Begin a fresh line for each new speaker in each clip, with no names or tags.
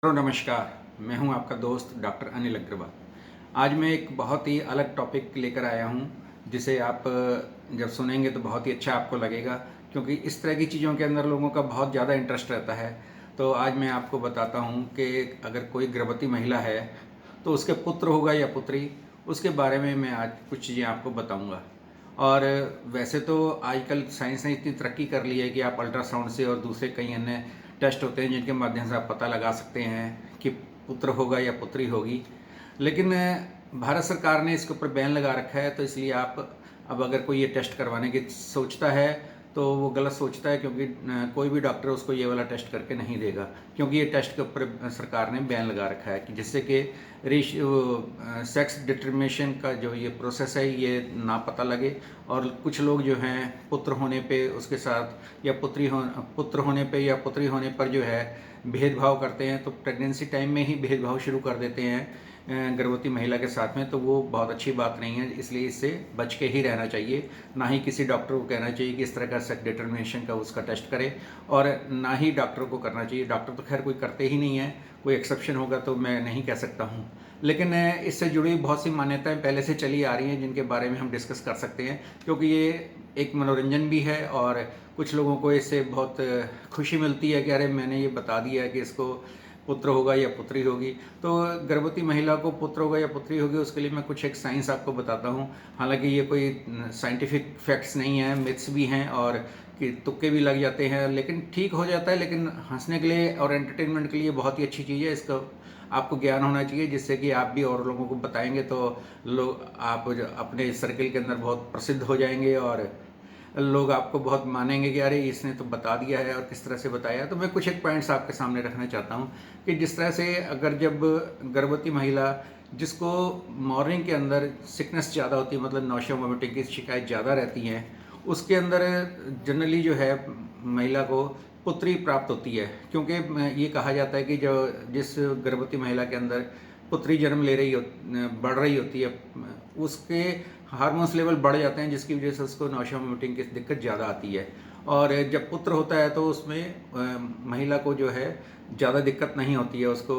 नमस्कार। मैं हूं आपका दोस्त डॉक्टर अनिल अग्रवाल। आज मैं एक बहुत ही अलग टॉपिक लेकर आया हूं, जिसे आप जब सुनेंगे तो बहुत ही अच्छा आपको लगेगा, क्योंकि इस तरह की चीज़ों के अंदर लोगों का बहुत ज़्यादा इंटरेस्ट रहता है। तो आज मैं आपको बताता हूं कि अगर कोई गर्भवती महिला है तो उसके पुत्र होगा या पुत्री, उसके बारे में मैं आज कुछ चीज़ें आपको बताऊंगा। और वैसे तो आजकल साइंस ने इतनी तरक्की कर ली है कि आप अल्ट्रासाउंड से और दूसरे कई अन्य टेस्ट होते हैं जिनके माध्यम से आप पता लगा सकते हैं कि पुत्र होगा या पुत्री होगी। लेकिन भारत सरकार ने इसके ऊपर बैन लगा रखा है, तो इसलिए आप अब अगर कोई ये टेस्ट करवाने की सोचता है तो वो गलत सोचता है, क्योंकि कोई भी डॉक्टर उसको ये वाला टेस्ट करके नहीं देगा, क्योंकि ये टेस्ट के ऊपर सरकार ने बैन लगा रखा है कि जिससे कि सेक्स डिटर्मिनेशन का जो ये प्रोसेस है ये ना पता लगे। और कुछ लोग जो हैं पुत्र होने पे उसके साथ या पुत्र होने पे या पुत्री होने पर जो है भेदभाव करते हैं, तो प्रेगनेंसी टाइम में ही भेदभाव शुरू कर देते हैं गर्भवती महिला के साथ में, तो वो बहुत अच्छी बात नहीं है। इसलिए इससे बच के ही रहना चाहिए। ना ही किसी डॉक्टर को कहना चाहिए कि इस तरह का सेक्स डिटर्मिनेशन का उसका टेस्ट करे, और ना ही डॉक्टर को करना चाहिए। डॉक्टर तो खैर कोई करते ही नहीं है, कोई एक्सेप्शन होगा तो मैं नहीं कह सकता हूँ। लेकिन इससे जुड़ी बहुत सी मान्यताएं पहले से चली आ रही हैं जिनके बारे में हम डिस्कस कर सकते हैं, क्योंकि ये एक मनोरंजन भी है और कुछ लोगों को इससे बहुत खुशी मिलती है कि अरे मैंने ये बता दिया है कि इसको पुत्र होगा या पुत्री होगी। तो गर्भवती महिला को पुत्र होगा या पुत्री होगी, उसके लिए मैं कुछ एक साइंस आपको बताता हूँ। हालांकि ये कोई साइंटिफिक फैक्ट्स नहीं है, मिथ्स भी हैं और कि तुक्के भी लग जाते हैं, लेकिन ठीक हो जाता है। लेकिन हंसने के लिए और एंटरटेनमेंट के लिए बहुत ही अच्छी चीज़ है। इसका आपको ज्ञान होना चाहिए, जिससे कि आप भी और लोगों को बताएंगे तो लोग आप अपने सर्किल के अंदर बहुत प्रसिद्ध हो जाएंगे और लोग आपको बहुत मानेंगे कि अरे इसने तो बता दिया है और किस तरह से बताया। तो मैं कुछ एक पॉइंट्स आपके सामने रखना चाहता हूँ कि जिस तरह से अगर जब गर्भवती महिला जिसको मॉर्निंग के अंदर सिकनेस ज़्यादा होती है, मतलब नौशिया वोमिटिंग की शिकायत ज़्यादा रहती है, उसके अंदर जनरली जो है महिला को पुत्री प्राप्त होती है। क्योंकि ये कहा जाता है कि जो जिस गर्भवती महिला के अंदर पुत्री जन्म ले रही हो बढ़ रही होती है, उसके हार्मोन्स लेवल बढ़ जाते हैं, जिसकी वजह से उसको नौशिया वोमिटिंग की दिक्कत ज़्यादा आती है। और जब पुत्र होता है तो उसमें महिला को जो है ज़्यादा दिक्कत नहीं होती है, उसको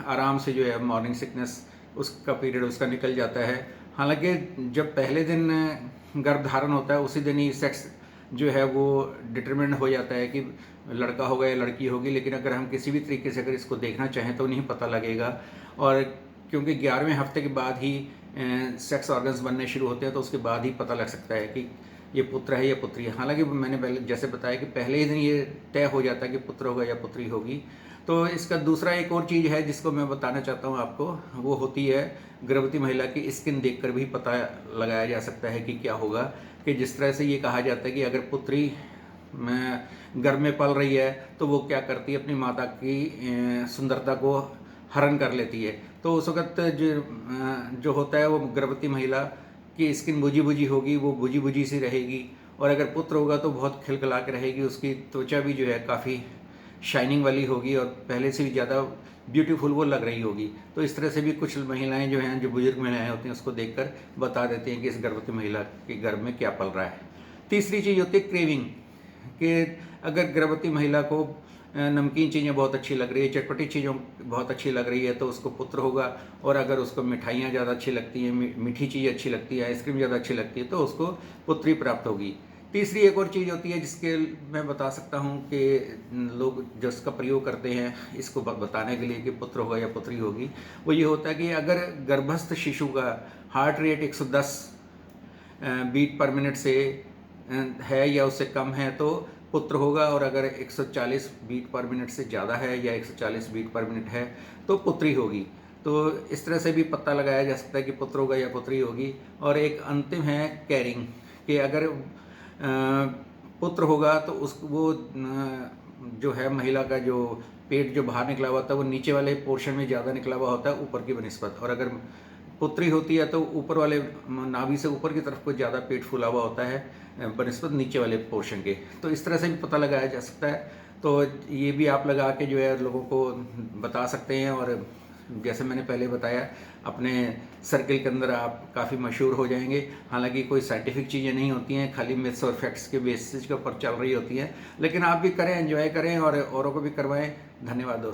आराम से जो है मॉर्निंग सिकनेस उसका पीरियड उसका निकल जाता है। हालांकि जब पहले दिन गर्भधारण होता है उसी दिन ही सेक्स जो है वो डिटरमिन हो जाता है कि लड़का होगा या लड़की होगी। लेकिन अगर हम किसी भी तरीके से अगर इसको देखना चाहें तो नहीं पता लगेगा। और क्योंकि 11वें हफ्ते के बाद ही सेक्स ऑर्गन्स बनने शुरू होते हैं, तो उसके बाद ही पता लग सकता है कि ये पुत्र है या पुत्री है। हालांकि मैंने पहले जैसे बताया कि पहले ही दिन ये तय हो जाता है कि पुत्र होगा या पुत्री होगी। तो इसका दूसरा एक और चीज़ है जिसको मैं बताना चाहता हूँ आपको, वो होती है गर्भवती महिला की स्किन देखकर भी पता लगाया जा सकता है कि क्या होगा। कि जिस तरह से ये कहा जाता है कि अगर पुत्री गर्भ में पल रही है तो वो क्या करती है, अपनी माता की सुंदरता को हरण कर लेती है। तो उस वक्त जो होता है वो गर्भवती महिला की स्किन बुझी बुझी होगी, वो बुझी बुझी सी रहेगी। और अगर पुत्र होगा तो बहुत खिलखिला के रहेगी, उसकी त्वचा भी जो है काफ़ी शाइनिंग वाली होगी और पहले से भी ज़्यादा ब्यूटीफुल वो लग रही होगी। तो इस तरह से भी कुछ महिलाएं जो हैं, जो बुजुर्ग महिलाएं होती हैं, उसको देखकर बता देती हैं कि इस गर्भवती महिला के गर्भ में क्या पल रहा है। तीसरी चीज़ होती है क्रेविंग, कि अगर गर्भवती महिला को नमकीन चीज़ें बहुत अच्छी लग रही है, चटपटी चीज़ों बहुत अच्छी लग रही है, तो उसको पुत्र होगा। और अगर उसको मिठाइयाँ ज़्यादा अच्छी लगती हैं, मीठी चीज़ अच्छी लगती है, आइसक्रीम ज़्यादा अच्छी लगती है, तो उसको पुत्री प्राप्त होगी। तीसरी एक और चीज़ होती है जिसके मैं बता सकता हूँ कि लोग जो इसका प्रयोग करते हैं इसको बताने के लिए कि पुत्र होगा या पुत्री होगी, वो ये होता है कि अगर गर्भस्थ शिशु का heart rate 110 beat per minute से है या उससे कम है तो पुत्र होगा, और अगर 140 बीट पर मिनट से ज़्यादा है या 140 बीट पर मिनट है तो पुत्री होगी। तो इस तरह से भी पता लगाया जा सकता है कि पुत्र होगा या पुत्री होगी। और एक अंतिम है कैरिंग, कि अगर पुत्र होगा तो वो जो है महिला का जो पेट जो बाहर निकला हुआ था वो नीचे वाले पोर्शन में ज़्यादा निकला हुआ होता है ऊपर की बनिस्बत। और अगर पुत्री होती है तो ऊपर वाले नाभि से ऊपर की तरफ को ज़्यादा पेट फूला हुआ होता है बनिस्बत नीचे वाले पोर्शन के। तो इस तरह से भी पता लगाया जा सकता है। तो ये भी आप लगा के जो है लोगों को बता सकते हैं। और जैसे मैंने पहले बताया, अपने सर्किल के अंदर आप काफ़ी मशहूर हो जाएंगे। हालांकि कोई साइंटिफिक चीज़ें नहीं होती हैं, खाली मिथ्स और फैक्ट्स के बेसिस के ऊपर चल रही होती हैं। लेकिन आप भी करें, एंजॉय करें और औरों को भी करवाएं। धन्यवाद दोस्तों।